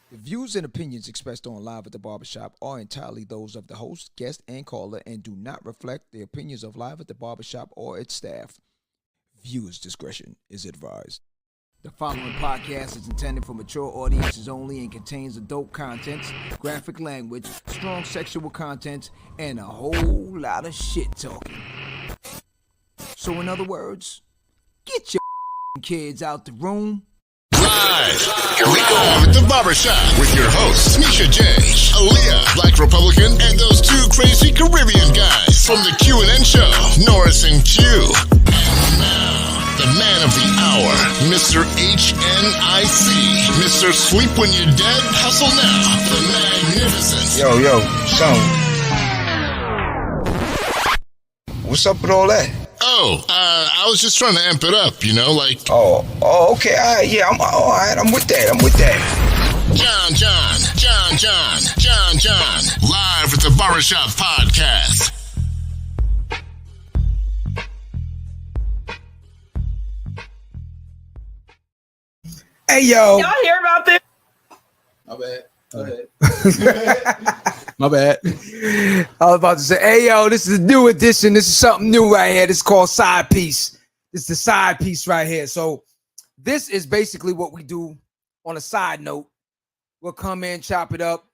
The views and opinions expressed on Live at the Barbershop are entirely those of the host, guest, and caller and do not reflect the opinions of Live at the Barbershop or its staff. Viewers' discretion is advised. The following podcast is intended for mature audiences only and contains adult content, graphic language, strong sexual content, and a whole lot of shit talking. So in other words, get your kids out the room. Live at the Barbershop with your hosts, Misha J, Aaliyah, Black Republican, and those two crazy Caribbean guys from the Q&N show, Norris and Q. And now, the man of the hour, Mr. HNIC, Mr. Sleep When You're Dead, Hustle Now, the magnificent. Yo, son. What's up with all that? I was just trying to amp it up, you know, like. Oh, okay, all right, yeah, I'm all right, I'm with that. John, live at the Barbershop Podcast. Hey, yo. Y'all hear about this? My bad. Go ahead. My bad. I was about to say, hey, yo, this is a new edition. This is something new right here. This is called Side Piece. This is the side piece right here. So this is basically what we do on a side note. We'll come in, chop it up,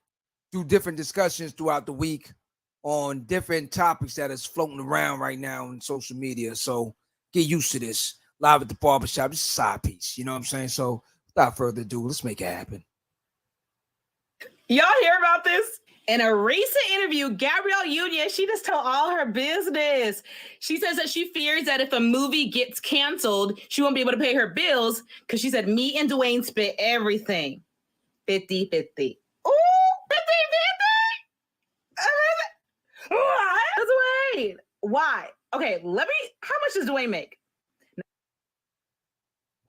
do different discussions throughout the week on different topics that is floating around right now on social media. So get used to this. Live at the Barbershop. This is a side piece. You know what I'm saying? So without further ado, let's make it happen. Y'all hear about this? In a recent interview, Gabrielle Union, she just told all her business. She says that she fears that if a movie gets canceled, she won't be able to pay her bills because she said me and Dwayne split everything. 50-50. Ooh, 50-50? Dwayne. Why? Okay, how much does Dwayne make?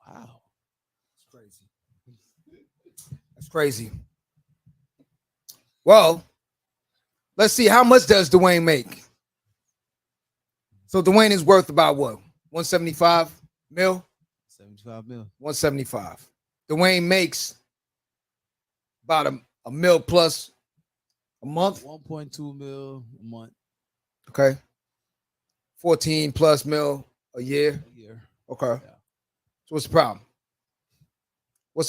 Wow. That's crazy. Well, let's see. How much does Dwayne make? So Dwayne is worth about what? 175 mil? 75 mil. 175. Dwayne makes about a mil plus a month. 1.2 mil a month. Okay. 14 plus mil a year. Okay. Yeah. So what's the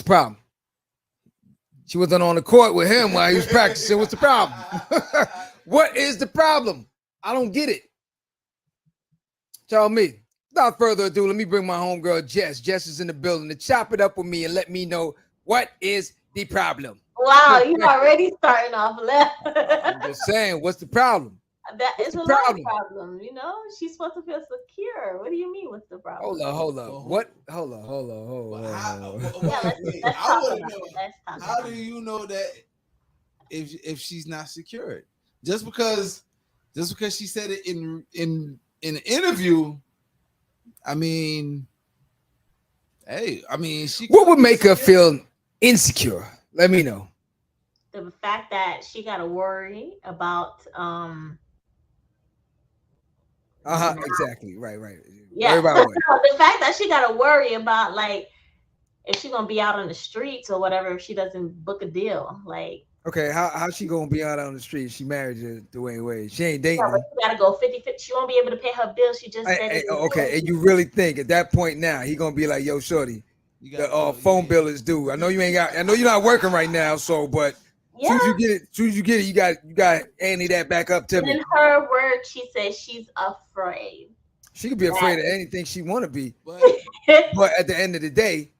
problem? She wasn't on the court with him while he was practicing. What's the problem? What is the problem? I don't get it. Tell me. Without further ado, let me bring my homegirl Jess. Jess is in the building to chop it up with me and let me know what is the problem. Wow, you already starting off left. I'm just saying, what's the problem? That is a lot of problem, you know. She's supposed to feel secure. What do you mean? What's the problem? Hold on. What? Hold on. How do you know that if she's not secured? Just because she said it in an interview. I mean, What would make her feel insecure? Let me know. The fact that she got to worry about Exactly. Right. Yeah. The fact that she got to worry about like if she's gonna be out on the streets or whatever if she doesn't book a deal. Like, okay, how she gonna be out on the street? She married to Dwayne Wade. She ain't dating him. She gotta go 50-50. She won't be able to pay her bills. She just said okay. And you really think at that point now he gonna be like, yo, shorty, the phone bill is due. I know you ain't got. I know you're not working right now. So, but yeah. Soon as you get it, you got Annie that back up to me. In her words, she says she's afraid. She could be afraid of anything she want to be, but at the end of the day,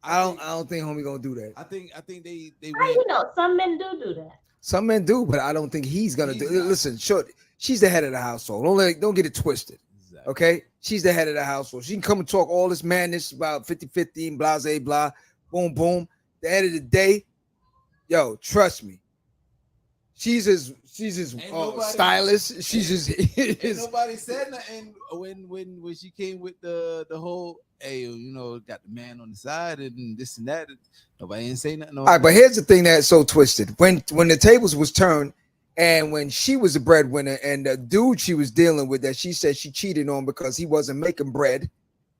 I don't think homie gonna do that. I think they you know, some men do that. Some men do, but I don't think he's gonna do. Listen, she's the head of the household. Don't get it twisted. Exactly. Okay, she's the head of the household. She can come and talk all this madness about 50-50 and blah blah, boom boom. At the end of the day, yo, trust me. She's his stylist. She's his. Nobody said nothing when she came with the whole, hey, you know, got the man on the side and this and that. Nobody didn't say nothing. All right, but here's the thing that's so twisted. When the tables was turned, and when she was a breadwinner, and the dude she was dealing with that she said she cheated on because he wasn't making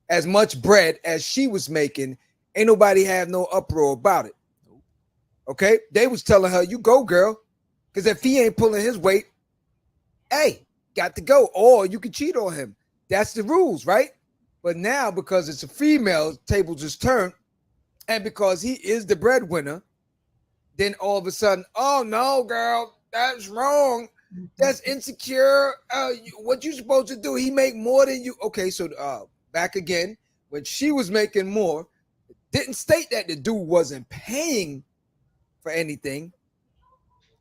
as much bread as she was making, ain't nobody have no uproar about it. Okay, they was telling her, "You go, girl," because if he ain't pulling his weight, hey, got to go, or you can cheat on him. That's the rules, right? But now, because it's a female, table just turned, and because he is the breadwinner, then all of a sudden, oh no, girl, that's wrong. That's insecure. What you supposed to do? He make more than you. Okay, so back again, when she was making more, didn't state that the dude wasn't paying for anything.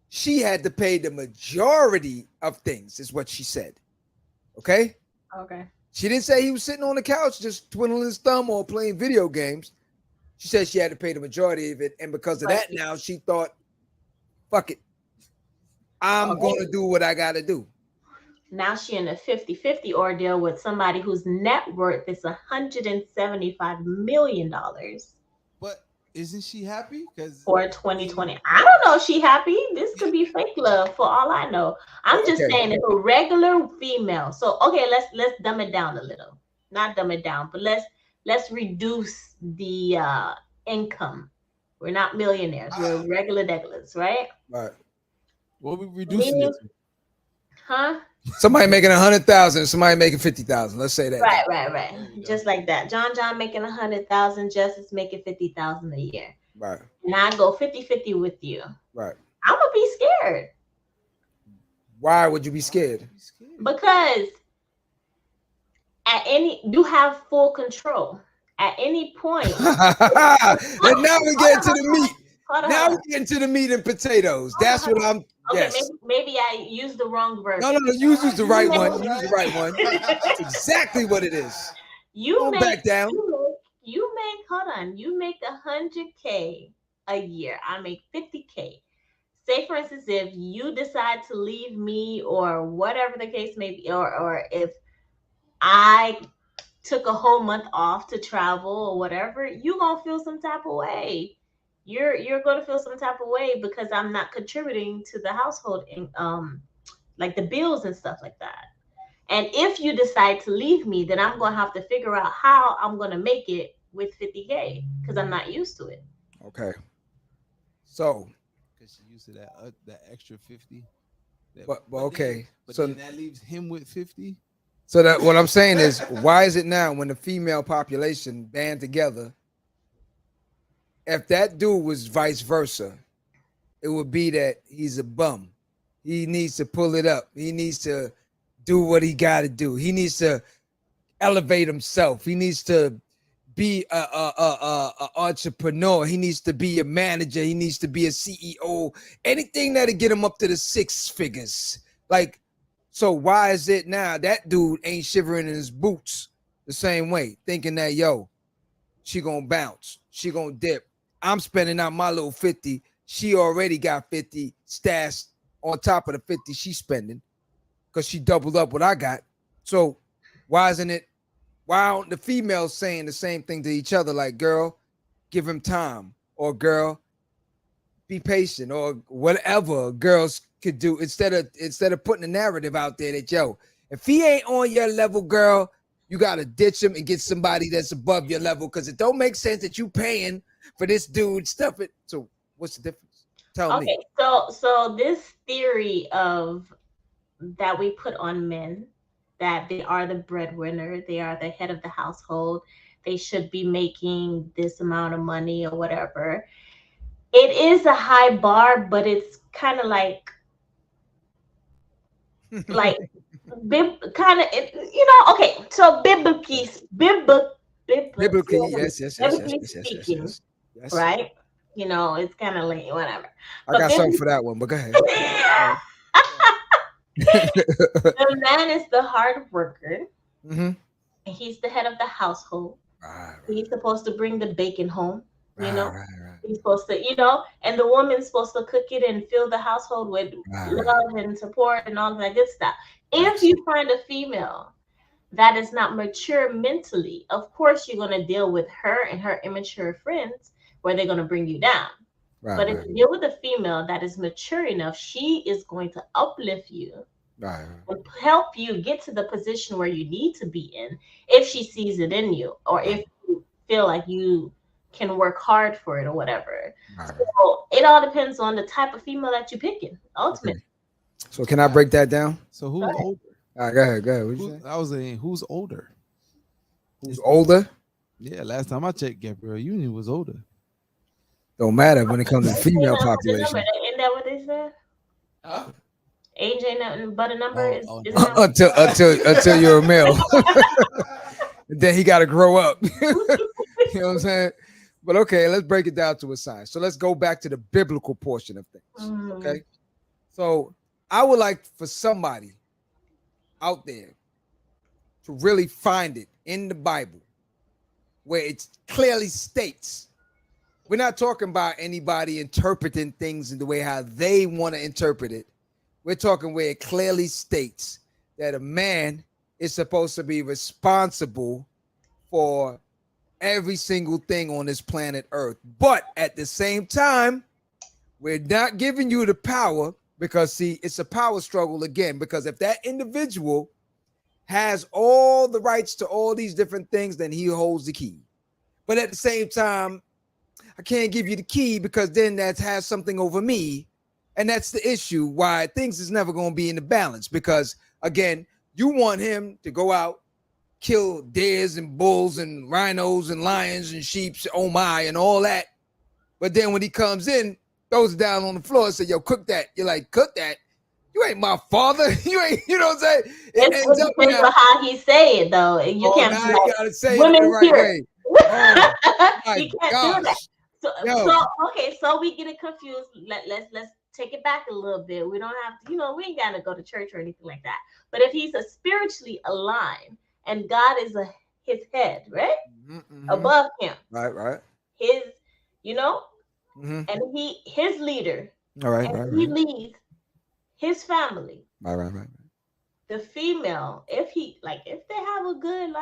She had to pay the majority of things, is what she said. Okay? Okay. She didn't say he was sitting on the couch just twiddling his thumb or playing video games. She said she had to pay the majority of it. And because of that, now she thought, fuck it. I'm going to do what I got to do. Now she in a 50-50 ordeal with somebody whose net worth is $175 million. But isn't she happy? Because for 2020. I don't know if she happy. This could be fake love for all I know. I'm just saying if a regular female. So okay, let's dumb it down a little. Not dumb it down, but let's reduce the income. We're not millionaires. We're regular deglars, right? Right. What we reducing it to? Huh? Somebody making 100,000, somebody making 50,000. Let's say that. Right. Just like that. John making 100,000, Justice making 50,000 a year. Right. And I go 50-50 with you. Right. I'm gonna be scared. Why would you be scared? Because you have full control. At any point. And now we get to the meat. Now we get into the meat and potatoes. That's what I'm. Okay, yes. maybe I used the wrong verb. No. You use the right one. Use the right one. That's exactly what it is. You make back down. You make. Hold on. You make 100K a year. I make 50K. Say, for instance, if you decide to leave me, or whatever the case may be, or if I took a whole month off to travel or whatever, you gonna feel some type of way. You're going to feel some type of way because I'm not contributing to the household, like the bills and stuff like that. And if you decide to leave me, then I'm going to have to figure out how I'm going to make it with 50K because I'm not used to it. Okay. So, because she used to that extra 50. But okay. So then that leaves him with 50. So that what I'm saying is, why is it now when the female population band together? If that dude was vice versa, it would be that he's a bum. He needs to pull it up. He needs to do what he got to do. He needs to elevate himself. He needs to be a entrepreneur. He needs to be a manager. He needs to be a CEO. Anything that'll get him up to the six figures. Like, so why is it now that dude ain't shivering in his boots the same way, thinking that, yo, she gonna bounce, she gonna dip. I'm spending out my little 50. She already got 50 stashed on top of the 50 she's spending because she doubled up what I got. So why aren't the females saying the same thing to each other? Like, girl, give him time, or girl, be patient, or whatever girls could do instead of putting a narrative out there that, yo, if he ain't on your level, girl, you got to ditch him and get somebody that's above your level because it don't make sense that you paying for this dude stuff it. So what's the difference? Tell me. Okay, so this theory of that we put on men, that they are the breadwinner, they are the head of the household, they should be making this amount of money or whatever. It is a high bar, but it's kind of like kind of, okay. So biblically, speaking, yes. Right? It's kind of like whatever. I got something for that one, but go ahead. The man is the hard worker. Mm-hmm. And he's the head of the household. Right. He's supposed to bring the bacon home. Right. He's supposed to, and the woman's supposed to cook it and fill the household with love and support and all that good stuff. If you find a female that is not mature mentally, of course you're going to deal with her and her immature friends where they're going to bring you down. But if you deal with a female that is mature enough, she is going to uplift you and help you get to the position where you need to be in if she sees it in you, or if you feel like you can work hard for it or whatever. Right. So it all depends on the type of female that you're picking, ultimately. Okay. So can I break that down? So who's older? All right, go ahead. What you say? I was saying, who's older? Who's older? Yeah, last time I checked, Gabrielle Union was older. Don't matter when it comes to female population. Isn't that what they said? Huh? Age ain't nothing but a number. Until you're a male. Then he got to grow up. You know what I'm saying? But okay, let's break it down to a science. So let's go back to the biblical portion of things. Okay. So I would like for somebody out there to really find it in the Bible where it clearly states. We're not talking about anybody interpreting things in the way how they want to interpret it. We're talking where it clearly states that a man is supposed to be responsible for every single thing on this planet Earth. But at the same time, we're not giving you the power because, see, it's a power struggle again, because if that individual has all the rights to all these different things, then he holds the key. But at the same time, I can't give you the key because then that has something over me. And that's the issue why things is never going to be in the balance, because again, you want him to go out, kill deers and bulls and rhinos and lions and sheep, oh my, and all that. But then when he comes in, throws it down on the floor and say, yo, cook that. You're like, cook that? You ain't my father. You ain't, you know what I'm saying? It depends on how he say it, though. You can't be like, gotta say women it the right way. Oh, you can't do that. So we get it confused. Let's take it back a little bit. We don't have to, we ain't gotta go to church or anything like that. But if he's a spiritually aligned and God is his head, right? Above him. Right. His, and his leader. All right. He leads his family. Right. The female, if they have a good,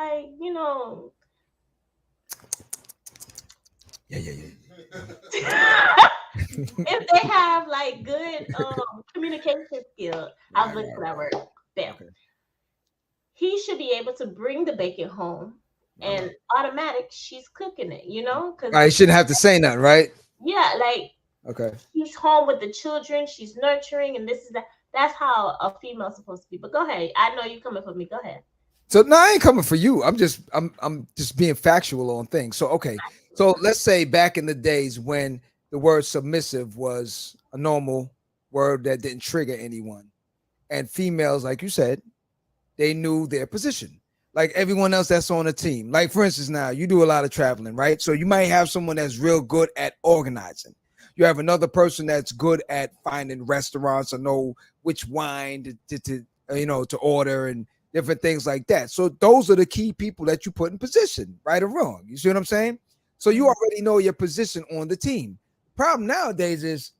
Yeah. if they have good communication skills, I was looking for that word. Bam. Okay. He should be able to bring the bacon home and automatic she's cooking it, because he shouldn't have to say nothing, right? Yeah, okay. She's home with the children, she's nurturing, and this is that. That's how a female's supposed to be. But go ahead. I know you're coming for me. Go ahead. So no, I ain't coming for you. I'm just being factual on things. So okay. So let's say back in the days when the word submissive was a normal word that didn't trigger anyone. And females, like you said, they knew their position. Like everyone else that's on the team. Like for instance, now you do a lot of traveling, right? So you might have someone that's real good at organizing. You have another person that's good at finding restaurants or know which wine to order and different things like that. So those are the key people that you put in position, right or wrong. You see what I'm saying? So you already know your position on the team. Problem nowadays is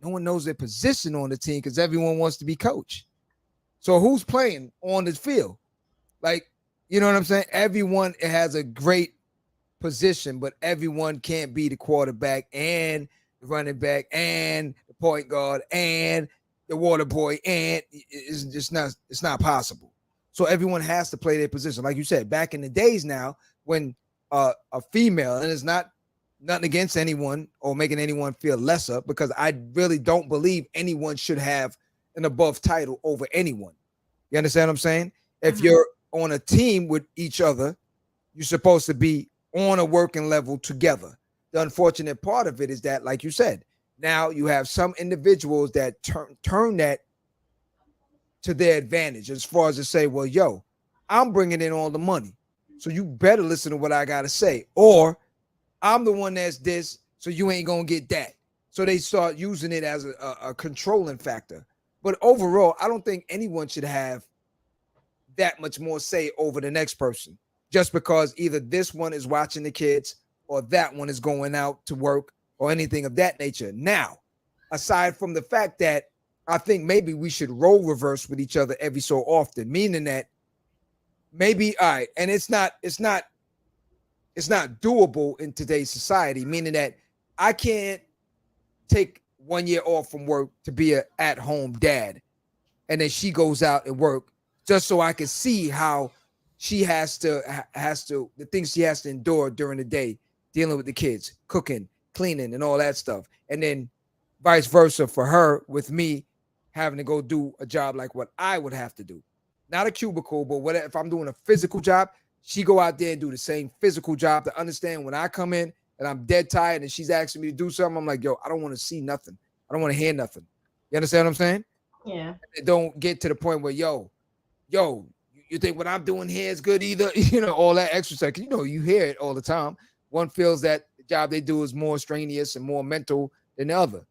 no one knows their position on the team because everyone wants to be coach. So who's playing on the field? You know what I'm saying? Everyone has a great position, but everyone can't be the quarterback and the running back and the point guard and the water boy, and it's not possible. So everyone has to play their position. Like you said, back in the days now, when a female, and it's not nothing against anyone or making anyone feel lesser, because I really don't believe anyone should have an above title over anyone. You understand what I'm saying? If you're on a team with each other, you're supposed to be on a working level together. The unfortunate part of it is that, like you said, now you have some individuals that turn that to their advantage as far as to say, well, yo, I'm bringing in all the money, so you better listen to what I got to say, or I'm the one that's this, so you ain't going to get that. So they start using it as a controlling factor. But overall, I don't think anyone should have that much more say over the next person, just because either this one is watching the kids or that one is going out to work or anything of that nature. Now, aside from the fact that I think maybe we should role reverse with each other every so often, meaning that maybe, all right, and it's not doable in today's society, meaning that I can't take 1 year off from work to be an at-home dad, and then she goes out and work just so I can see how she has to the things she has to endure during the day dealing with the kids, cooking, cleaning, and all that stuff. And then vice versa for her with me having to go do a job like what I would have to do. Not a cubicle, but what if I'm doing a physical job, she go out there and do the same physical job to understand when I come in and I'm dead tired and she's asking me to do something, I'm like, yo, I don't want to see nothing. I don't want to hear nothing. You understand what I'm saying? Yeah. It don't get to the point where, yo, you think what I'm doing here is good either? You know, all that extra stuff. You know, you hear it all the time. One feels that the job they do is more strenuous and more mental than the other.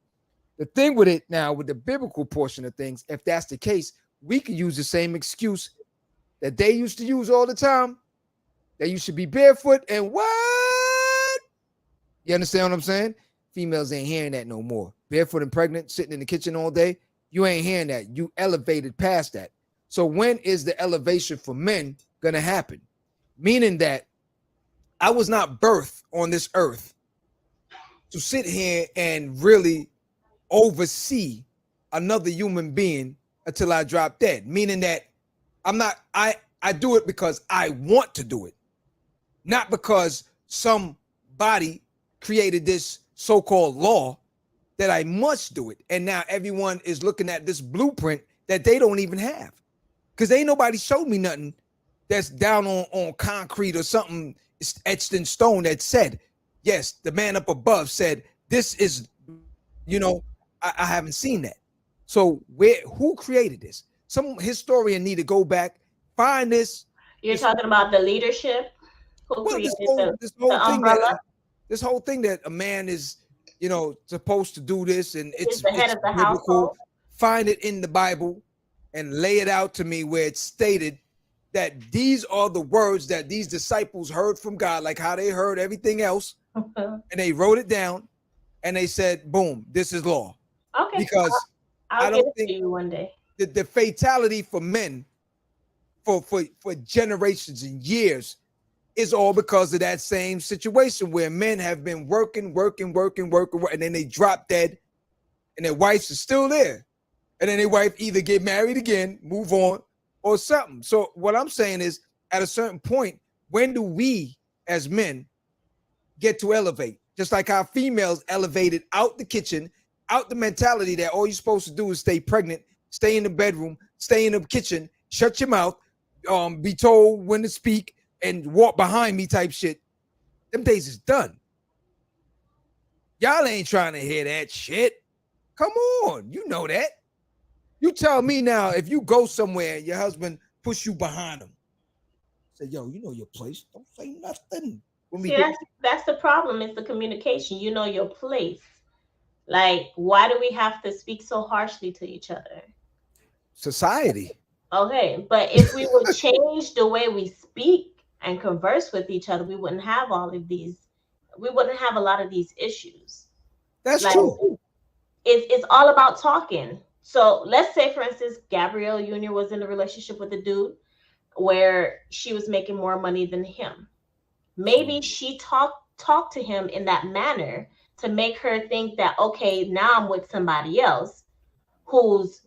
The thing with it now, with the biblical portion of things, if that's the case, we can use the same excuse that they used to use all the time, that you should be barefoot and what? You understand what I'm saying? Females ain't hearing that no more. Barefoot and pregnant, sitting in the kitchen all day, you ain't hearing that. You elevated past that. So when is the elevation for men going to happen? Meaning that I was not birthed on this earth to sit here and really oversee another human being until I drop dead. Meaning that I do it because I want to do it. Not because somebody created this so-called law that I must do it. And now everyone is looking at this blueprint that they don't even have. Because ain't nobody showed me nothing that's down on concrete or something etched in stone that said, yes, the man up above said, this is, you know, I haven't seen that. So who created this? Some historian need to go back, find this. You're talking about the leadership? Who created this whole the thing umbrella? this whole thing that a man is, you know, supposed to do this and it's the head of the household. Find it in the Bible and lay it out to me where it's stated that these are the words that these disciples heard from God, like how they heard everything else, and they wrote it down and they said, boom, this is law. Okay. Because I'll get it to you one day. The fatality for men for generations and years is all because of that same situation where men have been working, and then they drop dead and their wives are still there. And then their wife either get married again, move on, or something. So what I'm saying is, at a certain point, when do we as men get to elevate? Just like how females elevated out the kitchen, out the mentality that all you're supposed to do is stay pregnant, stay in the bedroom, stay in the kitchen, shut your mouth, be told when to speak, and walk behind me type shit. Them days is done. Y'all ain't trying to hear that shit. Come on, you know that. You tell me now, if you go somewhere and your husband push you behind him, say, yo, you know your place. Don't say nothing. That's the problem. It's the communication. You know your place. Like, why do we have to speak so harshly to each other? Society. Okay, but if we would change the way we speak and converse with each other, we wouldn't have all of these. We wouldn't have a lot of these issues. That's true. It's all about talking. So let's say, for instance, Gabrielle Union was in a relationship with a dude where she was making more money than him. Maybe she talked to him in that manner to make her think that, okay, now I'm with somebody else who's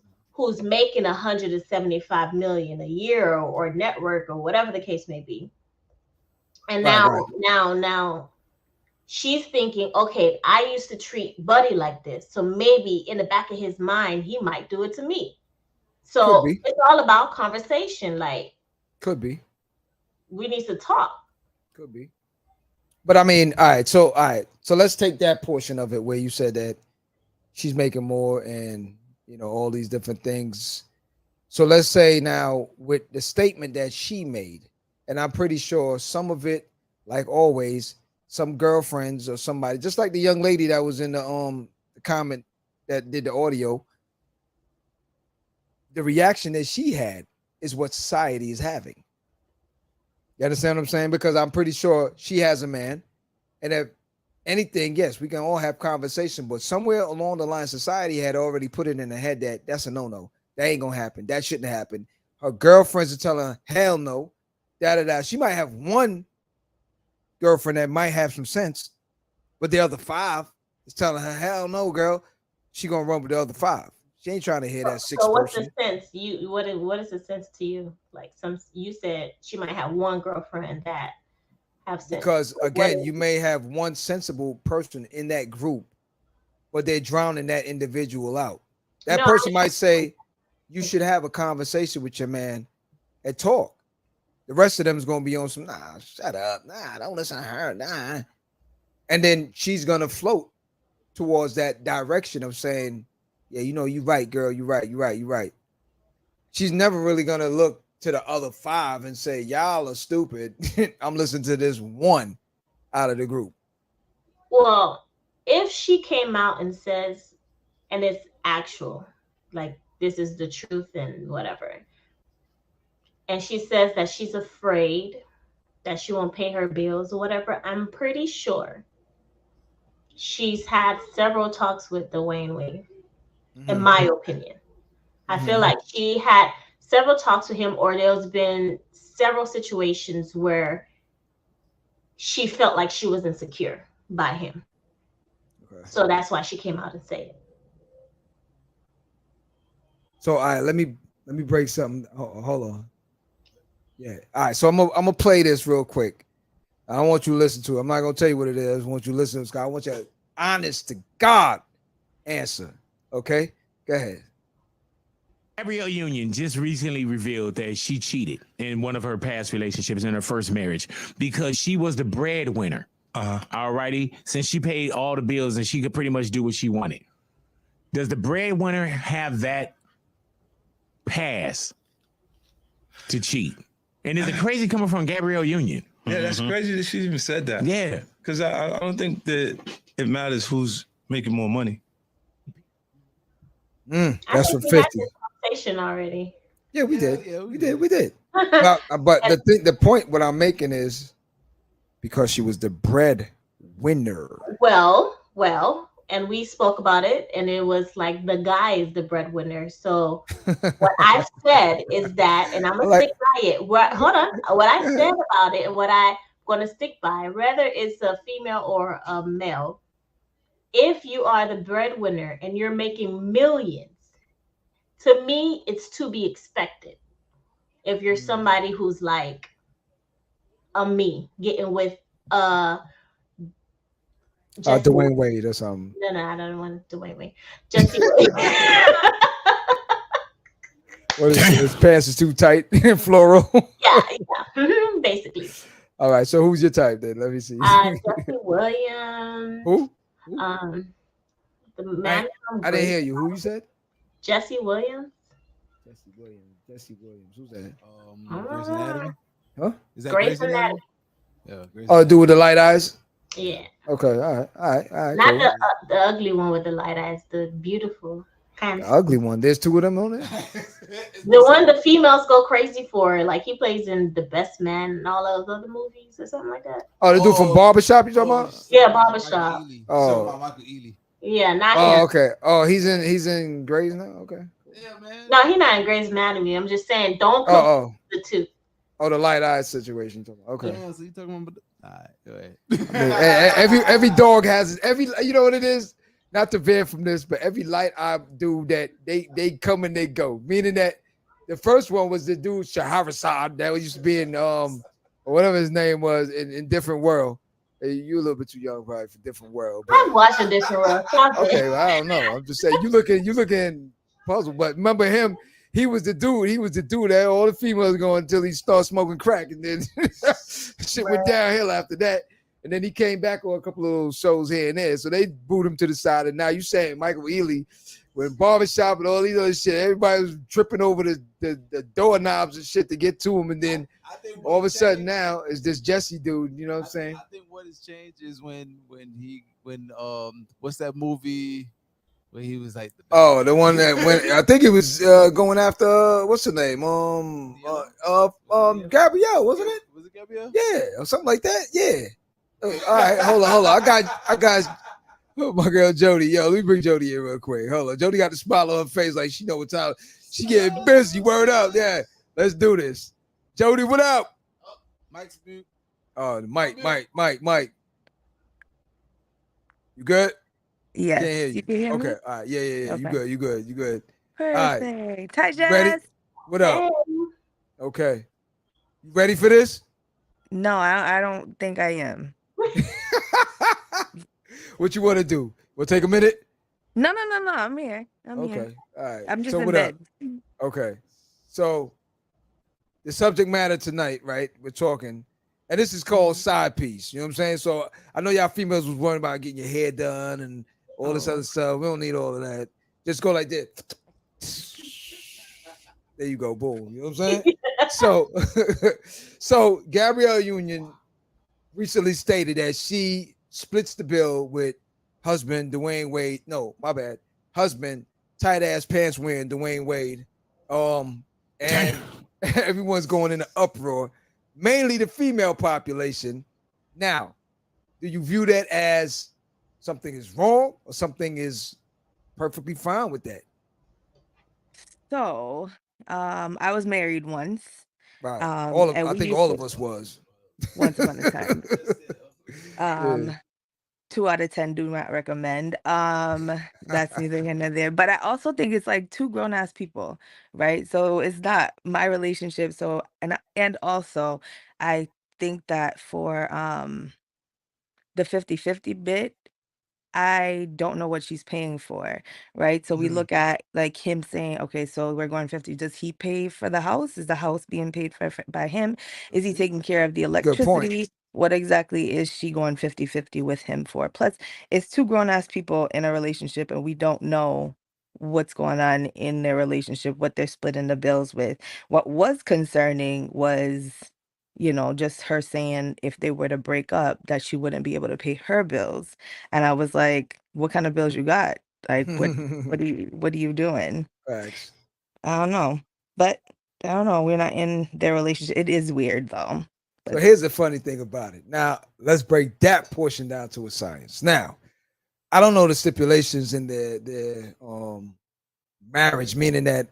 making 175 million a year or network or whatever the case may be. And now she's thinking, okay, I used to treat Buddy like this. So maybe in the back of his mind, he might do it to me. So it's all about conversation. Like, could be. We need to talk. Could be. But I mean, all right. So let's take that portion of it where you said that she's making more and, you know, all these different things. So let's say now with the statement that she made, and I'm pretty sure some of it, like always, some girlfriends or somebody, just like the young lady that was in the comment that did the audio, the reaction that she had is what society is having. You understand what I'm saying? Because I'm pretty sure she has a man, and if anything, yes, we can all have conversation, but somewhere along the line, society had already put it in the head that that's a no-no. That ain't gonna happen. That shouldn't happen. Her girlfriends are telling her, hell no, da-da-da. She might have one girlfriend that might have some sense, but the other 5 is telling her, hell no, girl. She gonna run with the other 5. She ain't trying to hear that 6 So what's person. the sense? What is the sense to you? Like you said she might have one girlfriend that have said. Because again, you may have one sensible person in that group, but they're drowning that individual out. That person might say, you should have a conversation with your man and talk. The rest of them is going to be on some, nah, shut up. Nah, don't listen to her. Nah. And then she's going to float towards that direction of saying, yeah, you know, you're right, girl. You're right. She's never really going to look to the other 5 and say, y'all are stupid. I'm listening to this one out of the group. Well, if she came out and says, and it's actual, like this is the truth and whatever, and she says that she's afraid that she won't pay her bills or whatever, I'm pretty sure she's had several talks with Dwayne Wade, in my opinion. I feel like she had several talks with him, or there's been several situations where she felt like she was insecure by him. Okay. So that's why she came out and said it. So all right, let me break something. Hold on. Yeah. All right. So I'm gonna play this real quick. I don't want you to listen to it. I'm not gonna tell you what it is. I want you to listen to it. I want you to honest to God answer. Okay? Go ahead. Gabrielle Union just recently revealed that she cheated in one of her past relationships in her first marriage because she was the breadwinner. Alrighty, since she paid all the bills and she could pretty much do what she wanted. Does the breadwinner have that pass to cheat? And is it crazy coming from Gabrielle Union? Yeah, that's crazy that she even said that. Yeah, because I don't think that it matters who's making more money. That's from 50. Conversation already. Yeah, we did. We did. But the point what I'm making is because she was the breadwinner. Well, and we spoke about it, and it was like the guy is the breadwinner. So what I said is that, and I'm gonna stick by it. What I said about it, and what I'm gonna stick by, whether it's a female or a male, if you are the breadwinner and you're making millions, to me, it's to be expected. If you're somebody who's like me, getting with Dwayne Wade or something. No, I don't want Dwayne Wade. Jesse Wade. What is his pants is too tight and floral? Yeah. Basically. All right. So who's your type then? Let me see. Jesse Williams. Who? The man. I didn't hear you. Who you said? Jesse Williams. Jesse Williams. Who's that? Grey's Anatomy. Huh? Is that Grey's Anatomy? Yeah. Oh, dude with the light eyes. Yeah. Okay. All right. Not cool. The ugly one with the light eyes. The beautiful. The ugly one. There's two of them on there. The one the females go crazy for, like he plays in The Best Man and all those other movies or something like that. Oh, the dude from Barbershop you talking about? Yeah, Barbershop. Oh, Michael Ealy. Yeah, not him. him. Okay. Oh, he's in Grey's now. Okay. Yeah, man. No, he's not in Grey's Anatomy. I'm just saying, don't put the two. Oh, the light eyes situation. Okay. Yeah, so you talking about? All right, go ahead. every dog has you know what it is. Not to veer from this, but every light eye dude that they come and they go. Meaning that the first one was the dude Shahrazad that used to be in whatever his name was in Different World. Hey, you a little bit too young probably for Different World. I'm watching Different World. Okay, well, I don't know. I'm just saying you looking puzzled. But remember him, he was the dude that all the females going until he started smoking crack, and then shit went downhill after that. And then he came back on a couple of little shows here and there. So they booed him to the side. And now you saying Michael Ealy, when Barbershop and all these other shit, everybody was tripping over the doorknobs and shit to get to him. And then all of a sudden now it's this Jesse dude. You know what I'm saying? I think what has changed is when what's that movie where he was like the one that went. I think it was going after what's her name? Gabrielle, wasn't it? Was it Gabrielle? Yeah, or something like that. Yeah. All right, hold on. I got my girl Jody. Yo, let me bring Jody in real quick. Hold on. Jody got the smile on her face like she know what time. She getting busy. Word up. Yeah, let's do this. Jody, what up? Mike's mute. Oh, Mike. You good? Yes. Can't hear you. You can hear me? Okay. All right. Yeah. Okay. You good. Perfect. All right. Tight, Jazz. Ready? What up? Okay. You ready for this? No, I don't think I am. What you want to do? We'll take a minute. No. I'm here. I'm here. Okay. All right. I'm just So in what up? bed. Okay. So the subject matter tonight, right? We're talking, and this is called side piece. You know what I'm saying? So I know y'all females was worried about getting your hair done and all this other stuff. We don't need all of that. Just go like this. There you go. Boom. You know what I'm saying? So Gabrielle Union recently stated that she splits the bill with husband Dwayne Wade. No, my bad. Husband, tight ass pants wearing Dwayne Wade. And everyone's going in an uproar, mainly the female population. Now, do you view that as something is wrong or something is perfectly fine with that? So, I was married once. Right. And I we think used all to, of us was. once upon a time. Yeah. 2 out of 10 do not recommend. That's neither here nor there. But I also think it's like two grown ass people, right? So it's not my relationship. So and also I think that for the 50-50 bit, I don't know what she's paying for, right? So we Mhm. look at like him saying, okay, so we're going 50. Does he pay for the house? Is the house being paid for by him? Is he taking care of the Good point. electricity? What exactly is she going 50-50 with him for? Plus, it's two grown ass people in a relationship, and we don't know what's going on in their relationship, what they're splitting the bills with. What was concerning was, just her saying if they were to break up, that she wouldn't be able to pay her bills. And I was like, "What kind of bills you got? Like, what are you doing?" Facts. I don't know. But I don't know. We're not in their relationship. It is weird though. So But here's the funny thing about it. Now, let's break that portion down to a science. Now, I don't know the stipulations in their marriage, meaning that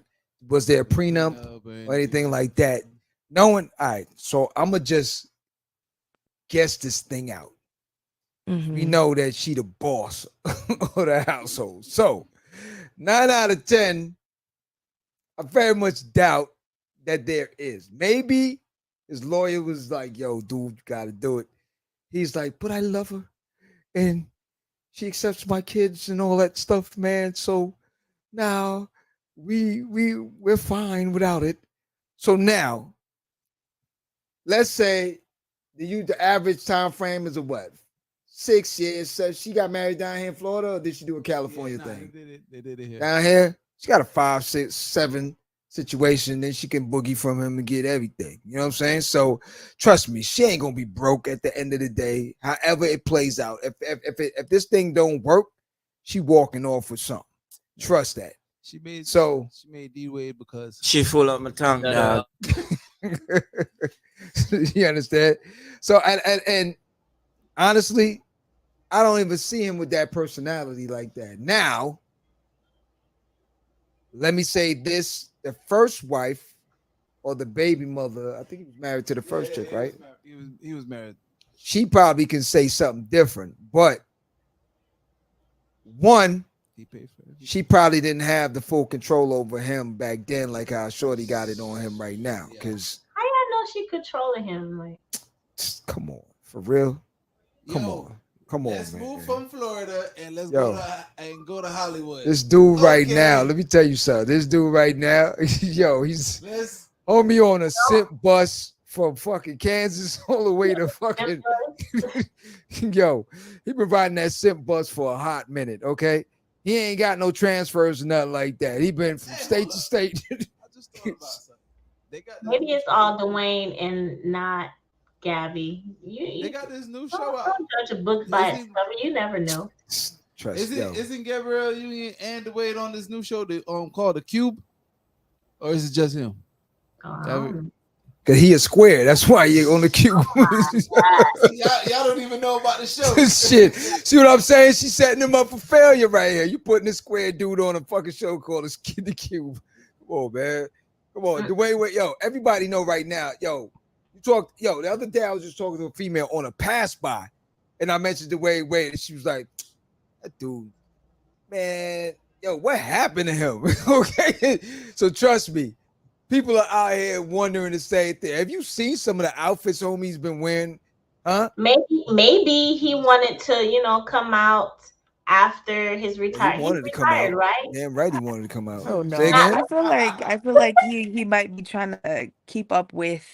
was there a prenup or anything like that. No one. All right. So I'm gonna just guess this thing out. We mhm. know that she the boss of the household. So 9 out of 10, I very much doubt that there is. Maybe his lawyer was like, yo, dude, you gotta do it. He's like, but I love her and she accepts my kids and all that stuff, man. So now we're fine without it. So now, let's say the average time frame is a what? 6 years. So she got married down here in Florida, or did she do a California thing? They did it here. Down here, she got a 5, 6, 7 situation. Then she can boogie from him and get everything. You know what I'm saying? So trust me, she ain't gonna be broke at the end of the day. However it plays out, if this thing don't work, she walking off with something. Trust that. She made D Wade because she full up my tongue, dog. You understand? So and honestly, I don't even see him with that personality like that. Now, let me say this: the first wife or the baby mother, I think he was married to the first chick, right? He was married. She probably can say something different, but one, she probably didn't have the full control over him back then, like how Shorty got it on him right now. Because how y'all know she controlling him? Like, come on, for real? Come on. Let's man. move from Florida and let's Yo. go to Hollywood. This dude right now, let me tell you something. This dude right now, yo, he's homie on a simp bus from fucking Kansas all the way to fucking yo. He been riding that simp bus for a hot minute. Okay, he ain't got no transfers or nothing like that. He been from state to state. I just thought about something. maybe it's all Dwayne and not Gabby. They got this new show out. Don't judge a book by its cover. You never know. Isn't Gabrielle Union and Wade on this new show called The Cube? Or is it just him? Cause he is square. That's why you're on the cube. y'all don't even know about the show. Shit. See what I'm saying? She's setting him up for failure right here. You putting this square dude on a fucking show called The Cube. Come on, man. Come on. Dwayne Wade. Yo, everybody know right now. Yo, the other day I was just talking to a female on a pass by, and I mentioned Dwayne Wade, and she was like, that dude, man, yo, what happened to him? Okay. So trust me, People are out here wondering the same thing. Have you seen some of the outfits homie's been wearing? Huh? Maybe he wanted to, come out after his He retirement. wanted to come out. Right? Damn right, he wanted to come out. Oh Say no. again. I feel like he might be trying to keep up with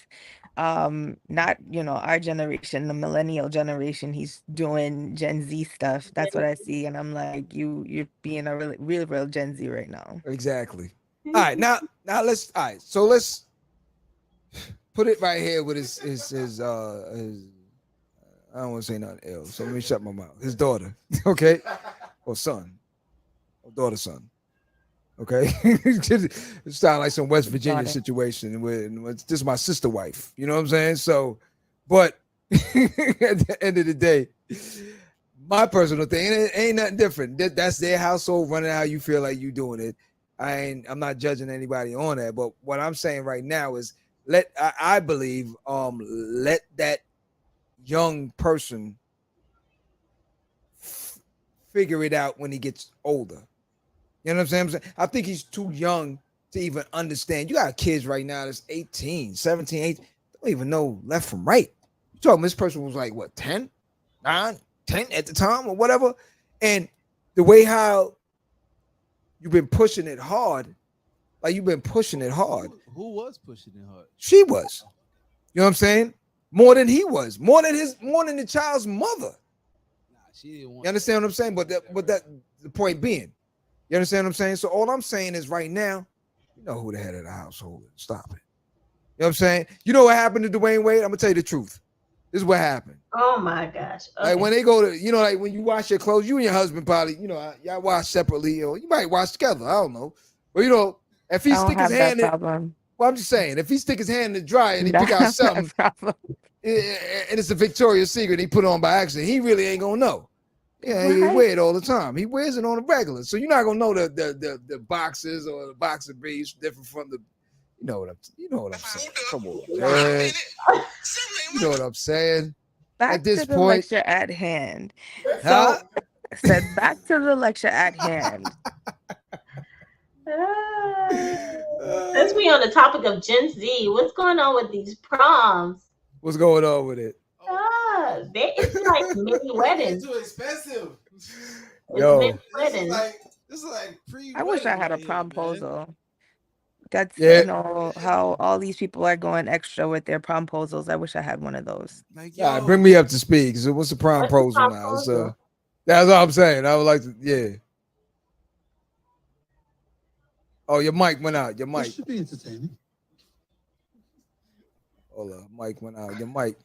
not our generation, the millennial generation. He's doing Gen Z stuff. That's what I see, and I'm like, you're being a real Gen Z right now. Exactly. All right, now let's so let's put it right here with his I don't want to say nothing else, so let me shut my mouth. His daughter, okay, or son, or daughter, son, okay. It sounds like some West Virginia situation where this is my sister wife. You know what I'm saying? So, but at the end of the day, my personal thing, it ain't nothing different. That's their household running how you feel like you doing it. I'm not judging anybody on that, but what I'm saying right now is I believe let that young person figure it out when he gets older. You know what I'm saying? I think he's too young to even understand. You got kids right now that's 18, 17, 18, don't even know left from right. You talking this person was like what, 10, 9, 10 at the time or whatever. And the way how you've been pushing it hard, like you've been pushing it hard. Who was pushing it hard? She was. You know what I'm saying? More than he was. More than the child's mother. Nah, she didn't want. You understand what I'm saying? But the point being, you understand what I'm saying? So all I'm saying is right now, you know who the head of the household is. Stop it. You know what I'm saying? You know what happened to Dwayne Wade? I'm gonna tell you the truth. This is what happened. Oh my gosh. Okay. Like when they go to, like when you wash your clothes, you and your husband probably, y'all wash separately, or you might wash together. I don't know. But if he stick his hand in, well, I'm just saying, if he stick his hand in the dryer and he pick out something, and it's a Victoria's Secret he put on by accident, he really ain't gonna know. Yeah, he wear it all the time. He wears it on a regular, so you're not gonna know the boxes or the boxer briefs different from the. You know what I'm saying? Come on, man. You know what I'm saying? Back at this to the point, lecture at hand. Huh? So said back to the lecture at hand. Since we on the topic of Gen Z, what's going on with these proms? What's going on with it? It's like mini weddings. It's too expensive. Yo, this is like pre. I wish I had a promposal. That's yeah. how all these people are going extra with their promposals. I wish I had one of those. Nah, bring me up to speed. Because what's the promposal now? So that's all I'm saying. I would like to, yeah. Oh, your mic went out. Your mic. This should be entertaining. Hold on, mic went out. Your mic.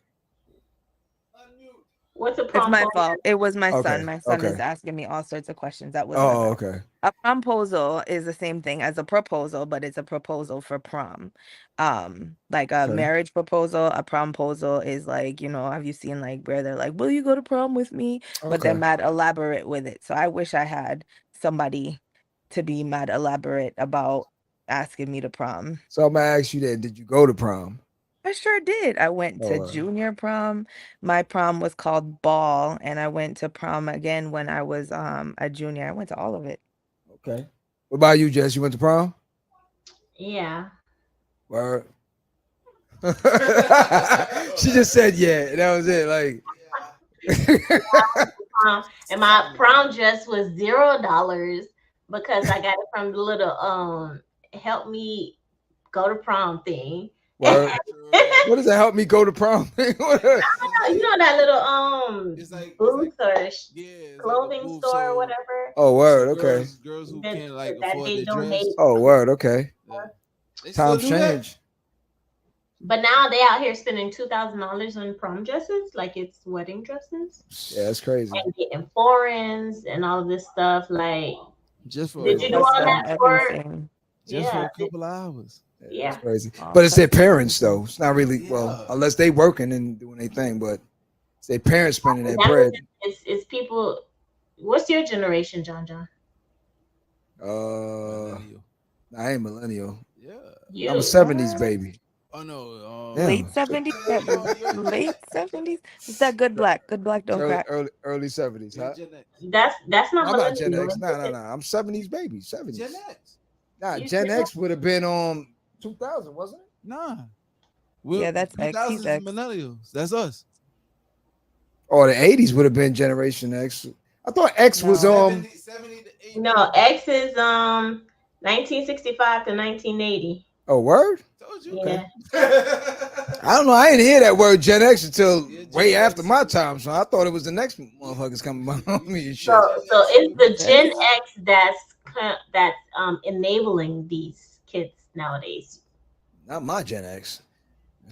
What's a promposal? It's my fault. It was my son. My son is asking me all sorts of questions. That was okay. A promposal is the same thing as a proposal, but it's a proposal for prom. Like a marriage proposal, a promposal is like, have you seen like where they're like, will you go to prom with me? But they're mad elaborate with it. So I wish I had somebody to be mad elaborate about asking me to prom. So I'm gonna ask you then, did you go to prom? I sure did. I went to junior prom. My prom was called ball, and I went to prom again when I was a junior. I went to all of it. Okay. What about you, Jess? You went to prom? Yeah. Word. She just said yeah. That was it. Like. And my prom dress was $0 because I got it from the little help me go to prom thing. What does that help me go to prom thing? I don't know, that little it's like, booth or clothing like store or whatever. Oh, word, okay. Girls who can't like afford their dress. Oh, word, okay. Times change. But now they out here spending $2,000 on prom dresses, like it's wedding dresses. Yeah, that's crazy. And getting foreigns and all of this stuff. Like, just for did you do all that for? Just for a couple of hours. Yeah, that's crazy. But it's their parents though. It's not really unless they working and doing their thing. But it's their parents spending their bread. It's people. What's your generation, John? I ain't millennial. Yeah, I'm a '70s baby. Oh no, late '70s. Late '70s. It's that good black don't crack. Early '70s, huh? That's not. I'm not Gen X. No. I'm '70s baby. '70s. Gen X. Nah, Gen X would have been 2000, wasn't it? Nah. Yeah, that's X. 2000s He's is X. millennials. That's us. Or the 80s would have been Generation X. I thought X was 70 to 80. No, X is 1965 to 1980. Oh, word? Told you. Yeah. I don't know. I didn't hear that word Gen X until way after my time, so I thought it was the next motherfuckers coming behind me and shit. So it's the Gen X that's enabling these kids nowadays. Not my Gen X.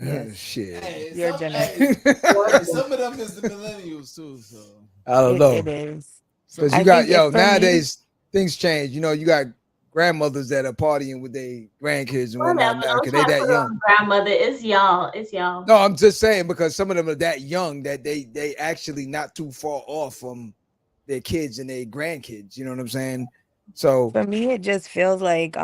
Yes. Shit. Hey, You're some, Gen hey, X. some of them is the millennials too. So I don't know. It is. Because I you got, think for me- nowadays things change. You know, you got grandmothers that are partying with their grandkids and whatnot Whatever. now Don't because try they to that put it young. on grandmother. It's y'all. It's y'all. No, I'm just saying because some of them are that young that they actually not too far off from their kids and their grandkids. You know what I'm saying? So For me, it just feels like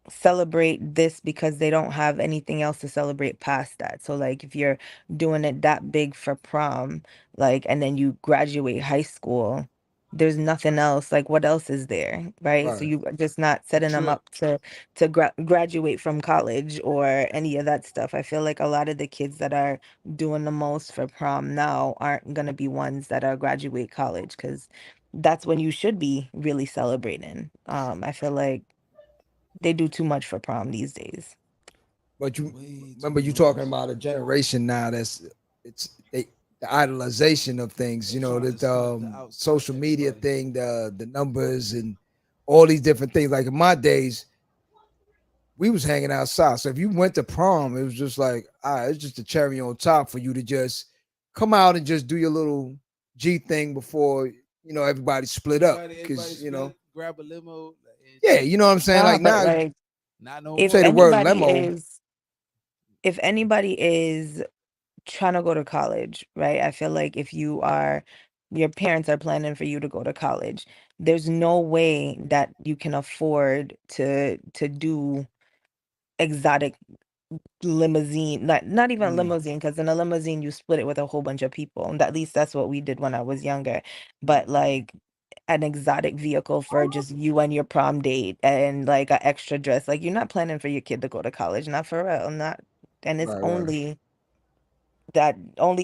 celebrate this because they don't have anything else to celebrate past that. So like if you're doing it that big for prom, like and then you graduate high school, there's nothing else. Like what else is there, right? So Right. you are just not setting them Trip. up to graduate from college or any of that stuff. I feel like a lot of the kids that are doing the most for prom now aren't gonna be ones that are graduate college because that's when you should be really celebrating. I feel like they do too much for prom these days. But you remember you talking about a generation now that's the idolization of things, you know, the social media thing, the numbers and all these different things. Like in my days, we was hanging outside. So if you went to prom, it was just like, it's just a cherry on top for you to just come out and just do your little G thing before, you know, everybody split up. Because, you know, grab a limo. yeah, you know what I'm saying? Nah, Like but now, like Not no if say the word anybody limo. if anybody is trying to go to college, right? I feel like if your parents are planning for you to go to college, there's no way that you can afford to do exotic limousine, not even limousine, because in a limousine you split it with a whole bunch of people. And at least that's what we did when I was younger. But like an exotic vehicle for just you and your prom date and like an extra dress. Like you're not planning for your kid to go to college, not for real. Not and it's Right. only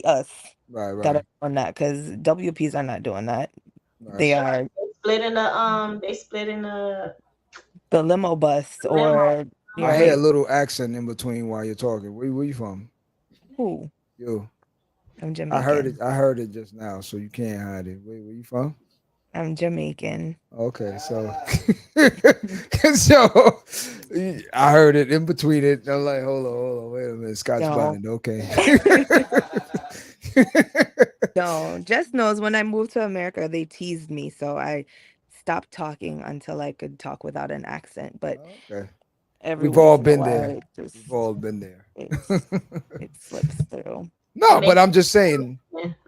us that are doing that because WPs are not doing that. They are They split in the the limo bus or I hear a right. little accent in between while you're talking. Where you from? Who? You. I'm I heard Jamaican. it. I heard it just now, so you can't hide it. Where you from? I'm Jamaican. Okay, so I heard it in between it. I'm like, hold on, wait a minute, Scotch No. Bonnet. Okay. No, Jess knows when I moved to America, they teased me, so I stopped talking until I could talk without an accent. But Okay. every We've all once in a been while, there. it just We've all been there. it slips through. No, but I'm just saying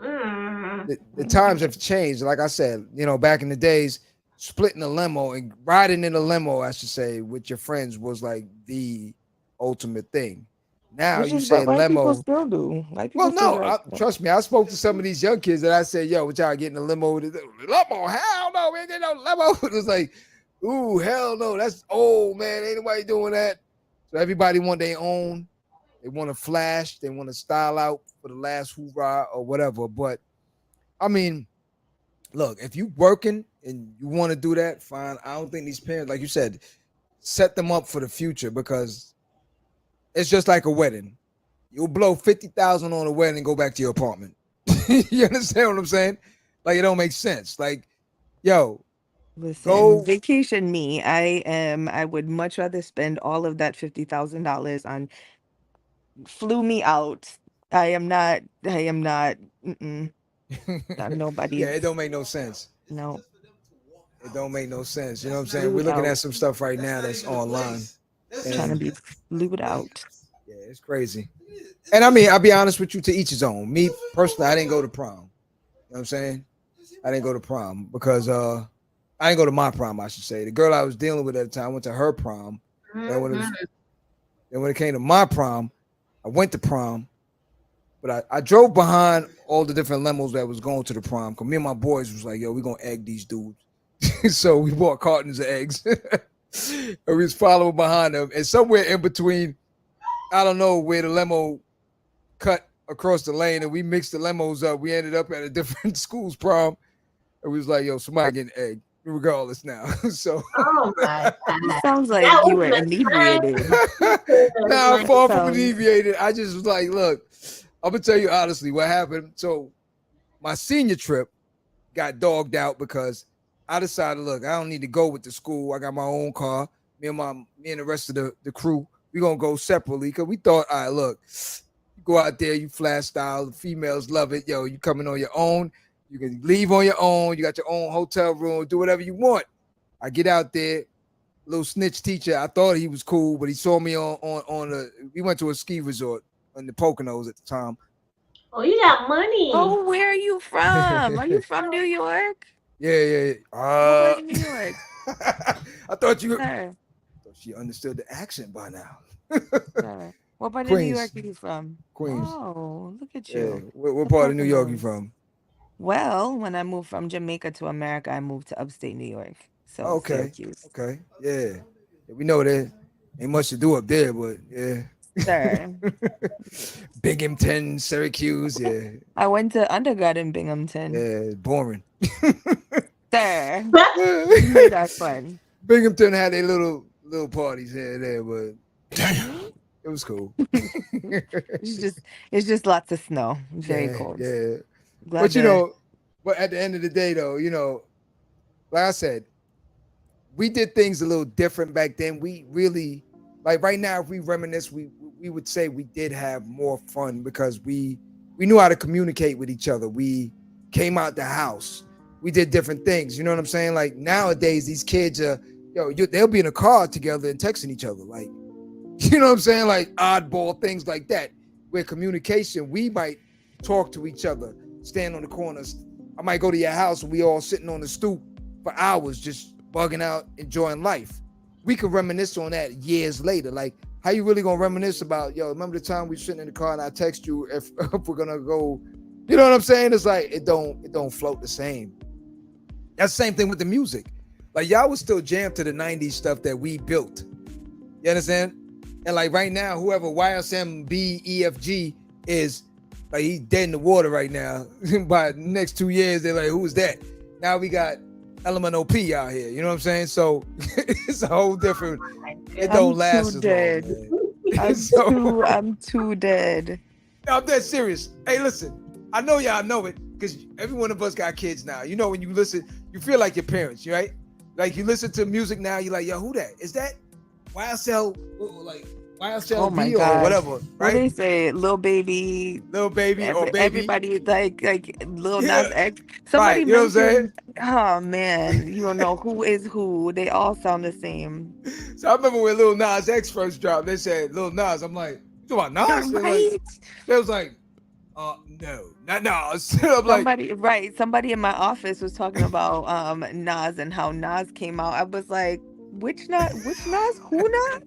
Mm. the times have changed. Like I said, you know, back in the days, splitting a limo and riding in a limo, I should say, with your friends was like the ultimate thing. Now Which you is what say white people limo. still do. White Well, people still no, drive. trust me. I spoke to some of these young kids that I said, "Yo, what y'all getting a limo? Limo? Hell no, we ain't getting no limo." It was like, "Ooh, hell no, that's old, man. Ain't nobody doing that." So everybody want their own. They want to flash. They want to style out for the last hoorah or whatever. But I mean, look, if you working and you want to do that, fine. I don't think these parents, like you said, set them up for the future because it's just like a wedding. You'll blow 50,000 on a wedding and go back to your apartment. You understand what I'm saying? Like it don't make sense. Like, yo, Listen, go. vacation me. I would much rather spend all of that $50,000 on flew me out. Mm-mm, not Yeah, nobody. it don't make no sense. No, It don't make no sense. You know what I'm saying? We're flued looking out. at some stuff right now that's online. Trying to And be flued out. yeah, it's crazy. And I mean, I'll be honest with you, to each his own. Me personally, I didn't go to prom. You know what I'm saying? I didn't go to prom because I didn't go to my prom, I should say. The girl I was dealing with at the time, I went to her prom. Then when it came to my prom, I went to prom, but I drove behind all the different limos that was going to the prom. Cause me and my boys was like, yo, we're gonna egg these dudes. So we bought cartons of eggs. And we was following behind him, and somewhere in between, I don't know where the limo cut across the lane, and we mixed the limos up. We ended up at a different school's prom, and we was like, "Yo, somebody getting egg, regardless now." So, Oh my It God. sounds like That you was were the inebriated. now I'm far from Sounds- alleviated. I just was like, "Look, I'm gonna tell you honestly what happened." So, my senior trip got dogged out because I decided, look, I don't need to go with the school. I got my own car. Me and the rest of the crew, we gonna go separately because we thought, all right, look, you go out there, you flash style, the females love it. Yo, you coming on your own. You can leave on your own. You got your own hotel room. Do whatever you want. I get out there, little snitch teacher. I thought he was cool, but he saw me we went to a ski resort in the Poconos at the time. Oh, you got money. Oh, where are you from? Are you from New York? Yeah. What part of New York? I thought Sir, she understood the accent by now. sir. What part of New Queens. York are you from? Queens. Oh, look at Yeah. you. What The part of New York you Poconos. from? Well, when I moved from Jamaica to America, I moved to upstate New York. So Okay. Syracuse. Okay. Yeah. We know that ain't much to do up there, but yeah. Sir. Binghamton, Syracuse, yeah. I went to undergrad in Binghamton. Yeah, boring. Sir. You made that fun. Binghamton had their little parties here and there, but Damn. it was cool. It's just lots of snow. Very cold. Yeah. Glad But you to- know, but at the end of the day though, you know, like I said, we did things a little different back then. We really, like right now, if we reminisce, we would say we did have more fun because we knew how to communicate with each other. We came out the house. We did different things. You know what I'm saying? Like nowadays, these kids are, they'll be in a car together and texting each other. Like, you know what I'm saying? Like oddball things like that. Where communication, we might talk to each other, stand on the corners. I might go to your house and we all sitting on the stoop for hours, just bugging out, enjoying life. We could reminisce on that years later. Like, how you really gonna reminisce about, remember the time we were sitting in the car and I text you if we're gonna go, you know what I'm saying? It's like, it don't float the same. That's the same thing with the music. Like y'all was still jammed to the 90s stuff that we built. You understand? And like right now, whoever YSMBEFG is, like he's dead in the water right now. By the next 2 years, they're like, who's that? Now we got LMNOP out here. You know what I'm saying? So it's a whole different. It don't last as dead. long. I'm too dead. No, I'm dead serious. Hey, listen, I know y'all know it because every one of us got kids now. You know, when you listen, you feel like your parents, right? Like you listen to music now, you're like, yo, who that? Is that YSL? Like YSL B or whatever, right? What they say, Lil Baby or Baby. Everybody like Lil Nas X. Somebody, right, you know what I'm saying? Oh man, you don't know who is who. They all sound the same. So I remember when Lil Nas X first dropped, they said Lil Nas. I'm like, you talking about Nas? Right? They was like, no, not Nas. I'm somebody in my office was talking about Nas and how Nas came out. I was like, which Nas? Who Nas?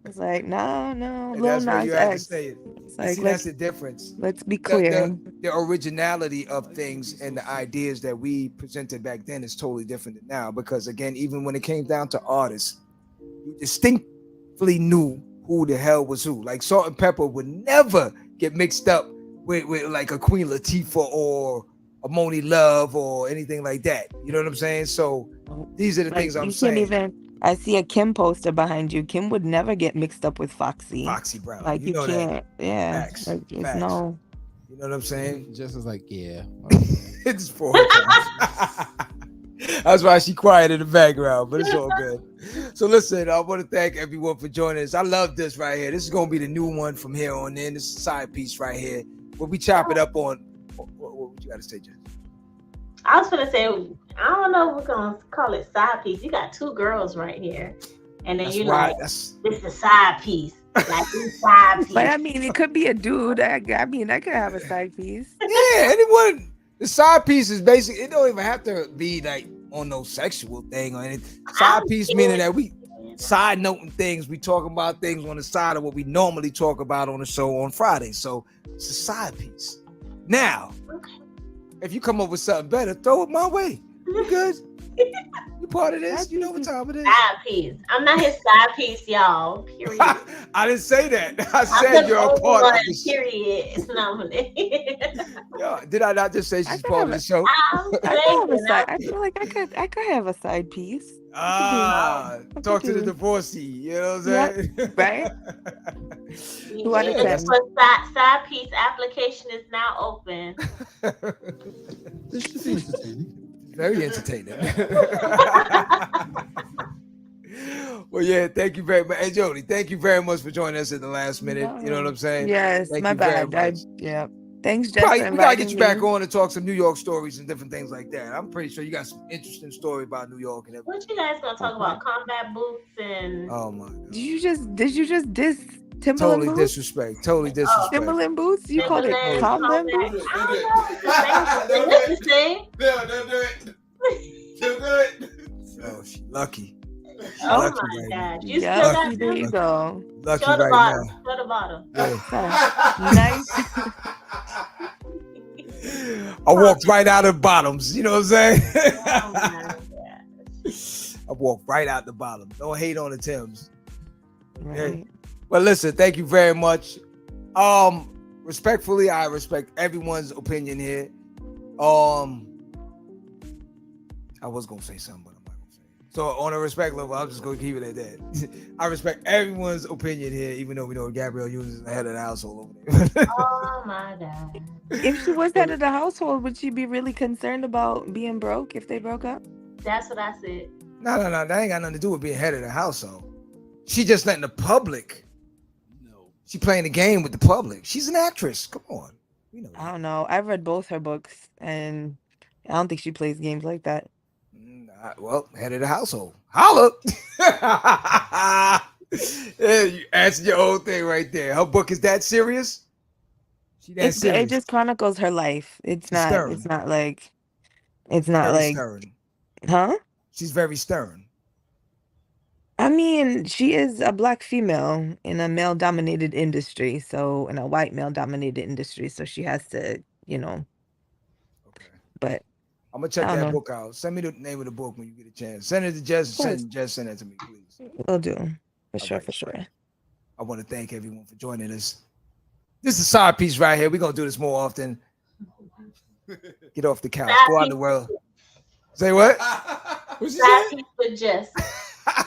I was like, no, Lil Nas X. It's like, that's the difference. Let's be clear. The originality of things and the ideas that we presented back then is totally different than now. Because again, even when it came down to artists, you distinctly knew who the hell was who. Like Salt and Pepper would never get mixed up with like a Queen Latifah or a Moni Love or anything like that. You know what I'm saying? So these are the things I'm saying. I see a Kim poster behind you. Kim would never get mixed up with Foxy. Foxy Brown. Like you can't. That. Yeah. Facts. Like, Facts. No. You know what I'm saying? Just was like, yeah. It's for her. That's why she quiet in the background, but it's all good. So listen, I want to thank everyone for joining us. I love this right here. This is going to be the new one from here on in. This is a side piece right here. Where we chop it up on. What would you got to say, Jen? I was gonna say, I don't know if we're gonna call it side piece. You got two girls right here, and then you like, this is a side piece, like this side piece. But I mean, it could be a dude. I could have a side piece. Yeah, anyone. The side piece is basically. It don't even have to be like on no sexual thing or anything. Side piece meaning that we side noting things. We talk about things on the side of what we normally talk about on the show on Friday. So it's a side piece. Now. If you come up with something better, throw it my way. You good? You part of this. You know what time it is. Side piece. I'm not his side piece, y'all. Period. I didn't say that. I I'm said the you're a only part one, of this. period. It's not Yeah, did I not just say she's part of the show? I'm I could have a saying, side. I feel like I could have a side piece. Talk to the do. divorcee. You know what I'm Yep, saying? right? DJ 2 out of 10. for side piece application is now open. This should be entertaining. Very entertaining. Well, yeah, thank you very much. Hey, Jody, thank you very much for joining us at the last minute. You know what I'm saying? Yes, Thank my you very bad. much. Yeah. Thanks, Jess, for We gotta inviting get you back me. on and talk some New York stories and different things like that. I'm pretty sure you got some interesting story about New York and everything. What you guys gonna talk about? Combat boots and Oh my God. Did you just diss Timberland Totally boots? disrespect. Totally disrespect. Timberland boots? You called it Timberland, combat combat. boots? I don't know. It's the same. They'll do it. They'll do it. Oh, she lucky. Oh Lucky my right gosh. now. You Yeah, still got there you them? go. Lucky Show the right bottom. now. Show the bottom. Yeah. Nice. I walked right out of bottoms. You know what I'm saying? Oh my gosh. I walked right out the bottom. Don't hate on the Timbs. Right. Well, listen, thank you very much. Respectfully, I respect everyone's opinion here. I was gonna say something, but I'm not gonna say it. So on a respect level, I'm just gonna keep it at that. I respect everyone's opinion here, even though we know Gabrielle Union is the head of the household over there. Oh my God. If she was head of the household, would she be really concerned about being broke if they broke up? That's what I said. No, that ain't got nothing to do with being head of the household. She just letting the public. No. She playing the game with the public. She's an actress. Come on. We know that. I don't know. I've read both her books, and I don't think she plays games like that. Well, head of the household. Holla. Yeah, you answered your whole thing right there. Her book is that serious? She that It serious? just chronicles her life. It's stern. not like Stern. huh? She's very stern. I mean, she is a black female in a male-dominated industry, so in a white male-dominated industry, so she has to, Okay. but I'm gonna check I don't that know. book out. Send me the name of the book when you get a chance. Send it to Jess. course. Send it to me, please. Will do. For All sure, right. for sure. I want to thank everyone for joining us. This is a side piece right here. We're gonna do this more often. Get off the couch. Go out in the world. Say what? What'd you Side say? piece with Jess.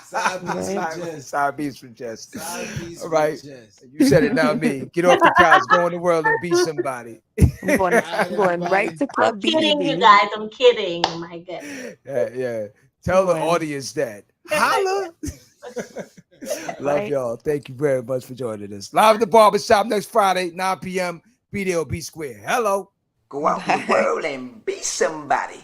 Side piece with Jess. Side piece for Jess. Side piece All with right. Jess. You said it, now me. Get off the couch. Go in the world and be somebody. I'm going right to I'm Club kidding, you BEB. guys. I'm kidding. My goodness. Yeah. Tell the Boy. audience that. Holla. Love Right. y'all. Thank you very much for joining us. Live at the barbershop next Friday, 9 p.m. Be there or be square. Hello. Go out in the world and be somebody.